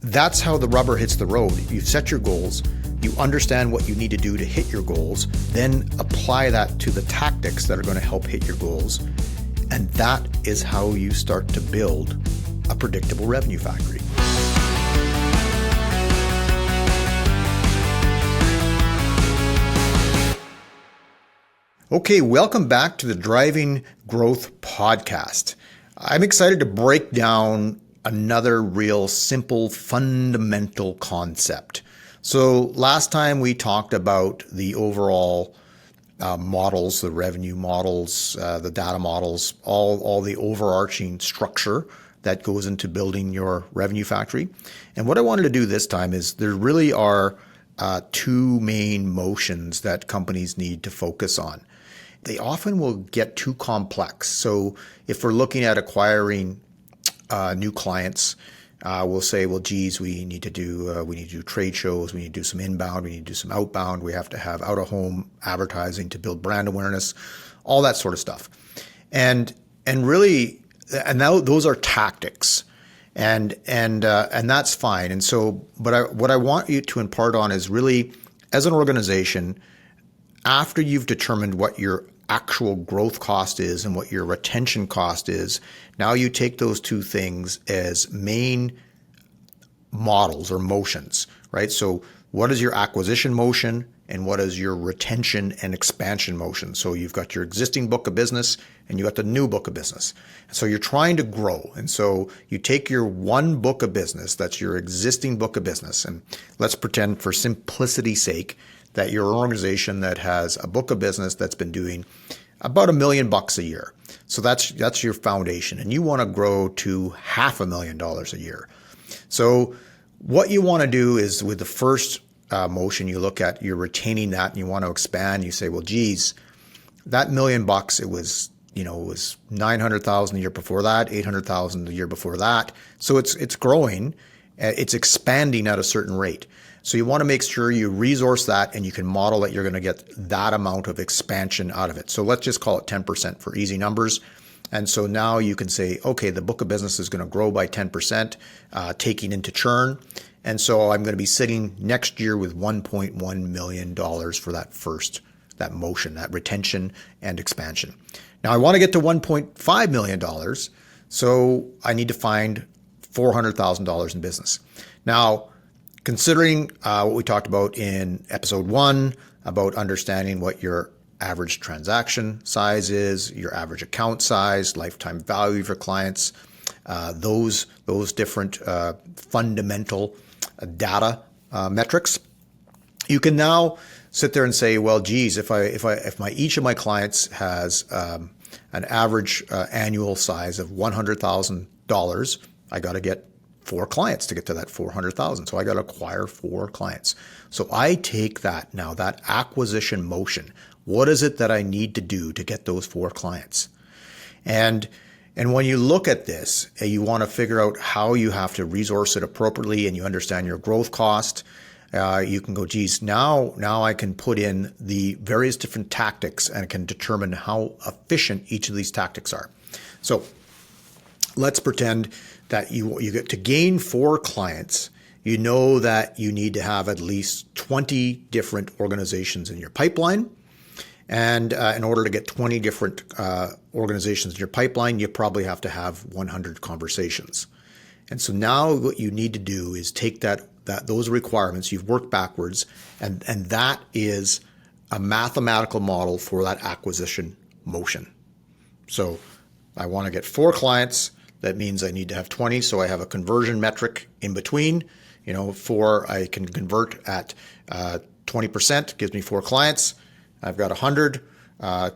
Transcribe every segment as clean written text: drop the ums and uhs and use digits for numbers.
that's how the rubber hits the road. You've set your goals, you understand what you need to do to hit your goals, then apply that to the tactics that are going to help hit your goals. And that is how you start to build a predictable revenue factory. Okay, welcome back to the Driving Growth Podcast. I'm excited to break down another real simple fundamental concept. So last time we talked about the overall models, the revenue models, the data models, all the overarching structure that goes into building your revenue factory. And what I wanted to do this time is there really are two main motions that companies need to focus on. They often will get too complex. So if we're looking at acquiring new clients, we'll say, well, geez, we need to do trade shows, we need to do some inbound, we need to do some outbound, we have to have out-of-home advertising to build brand awareness, all that sort of stuff. And really, and now those are tactics, and that's fine. And so, but what I want you to impart on is really, as an organization, after you've determined what your actual growth cost is and what your retention cost is, now you take those two things as main models or motions, right? So what is your acquisition motion and what is your retention and expansion motion? So you've got your existing book of business and you got the new book of business. So you're trying to grow. And so you take your one book of business, that's your existing book of business, and let's pretend for simplicity's sake that you're an organization that has a book of business that's been doing about $1 million a year. So that's your foundation, and you want to grow to $500,000 a year. So what you want to do is, with the first motion, you look at, you're retaining that and you want to expand. You say, well, geez, that $1 million, it was $900,000 the year before that, $800,000 the year before that. So it's growing, it's expanding at a certain rate. So you want to make sure you resource that and you can model that you're going to get that amount of expansion out of it. So let's just call it 10% for easy numbers. And so now you can say, okay, the book of business is going to grow by 10%, taking into churn. And so I'm going to be sitting next year with $1.1 million for that motion, that retention and expansion. Now I want to get to $1.5 million. So I need to find $400,000 in business. Now, considering what we talked about in episode 1 about understanding what your average transaction size is, your average account size, lifetime value for clients, those different fundamental data metrics, you can now sit there and say, well, geez, if each of my clients has an average annual size of $100,000, I got to get 4 clients to get to that 400,000. So I got to acquire 4 clients. So I take that now, that acquisition motion. What is it that I need to do to get those 4 clients? And when you look at this, you want to figure out how you have to resource it appropriately, and you understand your growth cost. You can go, geez, now I can put in the various different tactics and can determine how efficient each of these tactics are. So let's pretend that you get to gain 4 clients. You know that you need to have at least 20 different organizations in your pipeline. And in order to get 20 different organizations in your pipeline, you probably have to have 100 conversations. And so now what you need to do is take those requirements, you've worked backwards, and that is a mathematical model for that acquisition motion. So I want to get 4 clients. That means I need to have 20, so I have a conversion metric in between. 4 I can convert at 20%, gives me 4 clients. I've got 100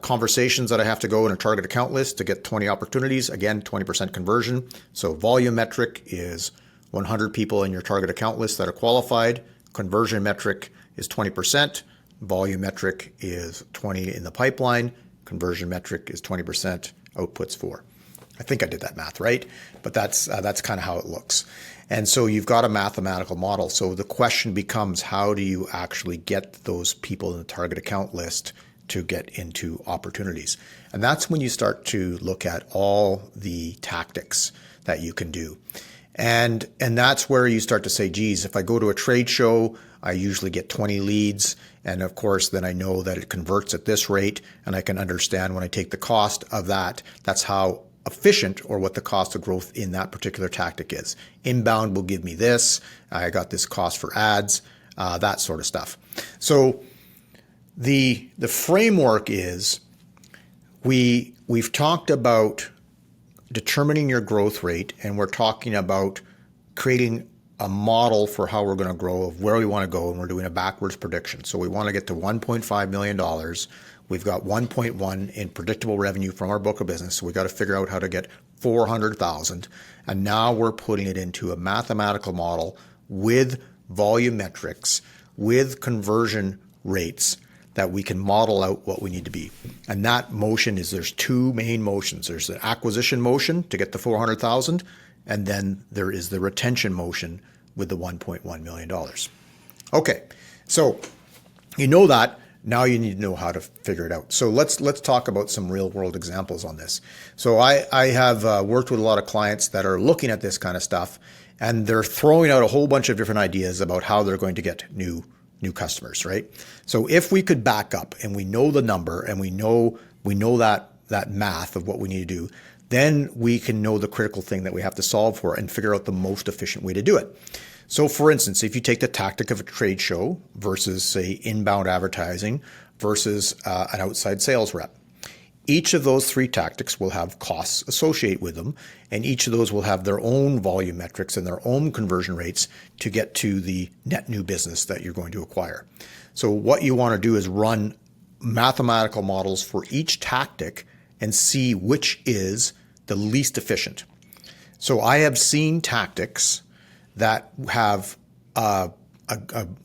conversations that I have to go in a target account list to get 20 opportunities. Again, 20% conversion. So volume metric is 100 people in your target account list that are qualified. Conversion metric is 20%. Volume metric is 20 in the pipeline. Conversion metric is 20%. Outputs 4. I think I did that math right, but that's kind of how it looks. And so you've got a mathematical model. So the question becomes, how do you actually get those people in the target account list to get into opportunities? And that's when you start to look at all the tactics that you can do. And that's where you start to say, geez, if I go to a trade show, I usually get 20 leads. And of course, then I know that it converts at this rate, and I can understand when I take the cost of that, that's how efficient or what the cost of growth in that particular tactic is. Inbound will give me this. I got this cost for ads, that sort of stuff. So the framework is we've talked about determining your growth rate, and we're talking about creating a model for how we're going to grow, of where we want to go, and we're doing a backwards prediction. So we want to get to $1.5 million. We've got 1.1 in predictable revenue from our book of business. So we got to figure out how to get 400,000. And now we're putting it into a mathematical model with volume metrics, with conversion rates, that we can model out what we need to be. And that motion is, there's two main motions. There's the acquisition motion to get the 400,000, and then there is the retention motion with the $1.1 million. Okay, so you know that. Now you need to know how to figure it out. So let's talk about some real world examples on this. So I have worked with a lot of clients that are looking at this kind of stuff, and they're throwing out a whole bunch of different ideas about how they're going to get new customers, right? So if we could back up and we know the number and we know that math of what we need to do, then we can know the critical thing that we have to solve for and figure out the most efficient way to do it. So for instance, if you take the tactic of a trade show versus, say, inbound advertising versus an outside sales rep, each of those three tactics will have costs associated with them, and each of those will have their own volume metrics and their own conversion rates to get to the net new business that you're going to acquire. So what you want to do is run mathematical models for each tactic and see which is the least efficient. So I have seen tactics that have a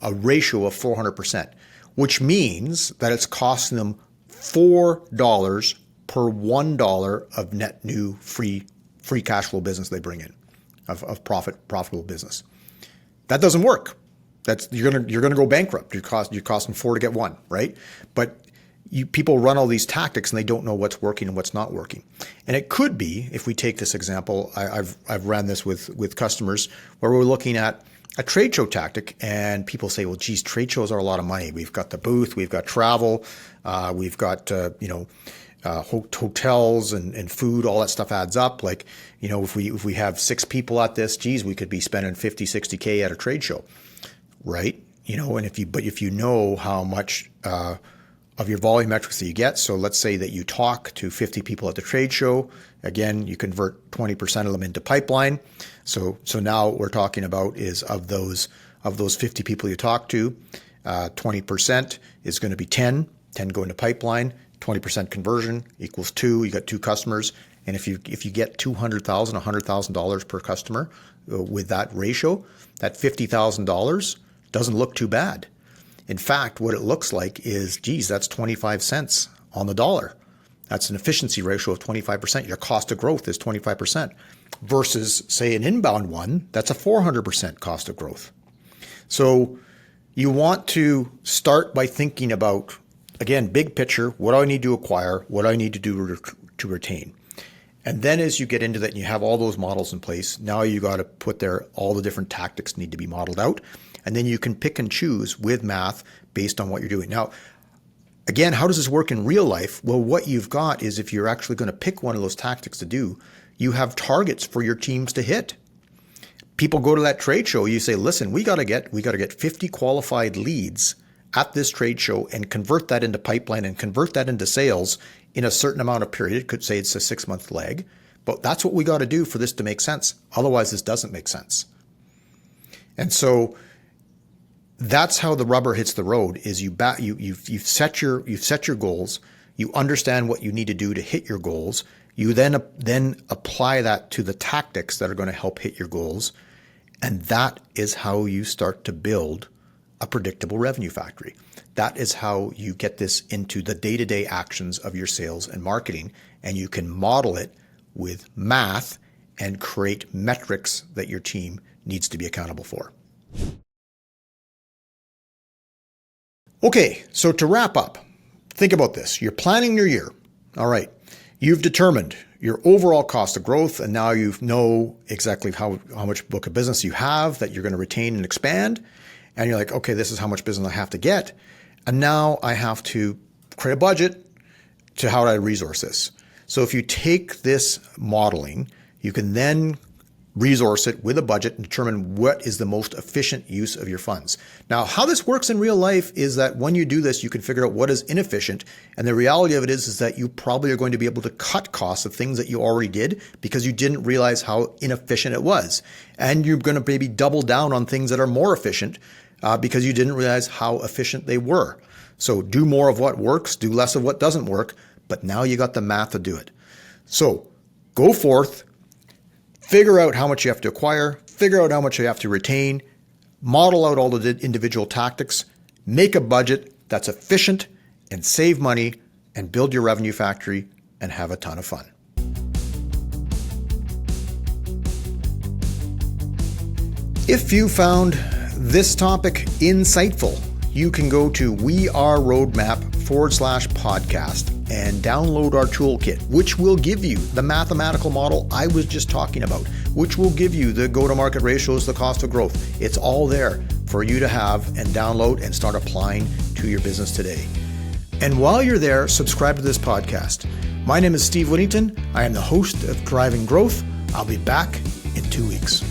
ratio of 400%, which means that it's costing them $4 per $1 of net new free cash flow business they bring in, of profitable business. That doesn't work. You're gonna go bankrupt. You're costing 4 to get 1, right? But people run all these tactics and they don't know what's working and what's not working. And it could be, if we take this example, I've ran this with customers where we're looking at a trade show tactic, and people say, well, geez, trade shows are a lot of money. We've got the booth, we've got travel, we've got, hotels and food, all that stuff adds up. Like, if we have 6 people at this, geez, we could be spending 50, 60K at a trade show, right? And if you know how much, of your volume metrics that you get. So let's say that you talk to 50 people at the trade show. Again, you convert 20% of them into pipeline. So now what we're talking about is of those 50 people you talk to, 20% is going to be 10 go into pipeline, 20% conversion equals 2. You got 2 customers. And if you get $200,000, $100,000 per customer with that ratio, that $50,000 doesn't look too bad. In fact, what it looks like is, geez, that's 25 cents on the dollar. That's an efficiency ratio of 25%. Your cost of growth is 25% versus, say, an inbound one, that's a 400% cost of growth. So you want to start by thinking about, again, big picture, what do I need to acquire? What do I need to do to retain? And then as you get into that and you have all those models in place, now you got to put there all the different tactics need to be modeled out. And then you can pick and choose with math based on what you're doing. Now, again, how does this work in real life? Well, what you've got is, if you're actually going to pick one of those tactics to do, you have targets for your teams to hit. People go to that trade show, you say, listen, we got to get 50 qualified leads at this trade show and convert that into pipeline and convert that into sales in a certain amount of period. Could say it's a 6-month leg, but that's what we got to do for this to make sense. Otherwise, this doesn't make sense. And so that's how the rubber hits the road. Is you've set your goals. You understand what you need to do to hit your goals. You then apply that to the tactics that are going to help hit your goals, and that is how you start to build a predictable revenue factory. That is how you get this into the day-to-day actions of your sales and marketing, and you can model it with math and create metrics that your team needs to be accountable for. Okay, so to wrap up, think about this. You're planning your year. All right. You've determined your overall cost of growth, and now you know exactly how much book of business you have that you're going to retain and expand. And you're like, okay, this is how much business I have to get. And now I have to create a budget to how do I resource this. So if you take this modeling, you can then resource it with a budget and determine what is the most efficient use of your funds. Now, how this works in real life is that when you do this, you can figure out what is inefficient. And the reality of it is that you probably are going to be able to cut costs of things that you already did because you didn't realize how inefficient it was. And you're going to maybe double down on things that are more efficient because you didn't realize how efficient they were. So do more of what works, do less of what doesn't work, but now you got the math to do it. So go forth, figure out how much you have to acquire, figure out how much you have to retain, model out all the individual tactics, make a budget that's efficient and save money and build your revenue factory and have a ton of fun. If you found this topic insightful, you can go to weareroadmap.com/podcast and download our toolkit, which will give you the mathematical model I was just talking about, which will give you the go-to-market ratios, the cost of growth. It's all there for you to have and download and start applying to your business today. And while you're there, subscribe to this podcast. My name is Steve Whittington. I am the host of Driving Growth. I'll be back in 2 weeks.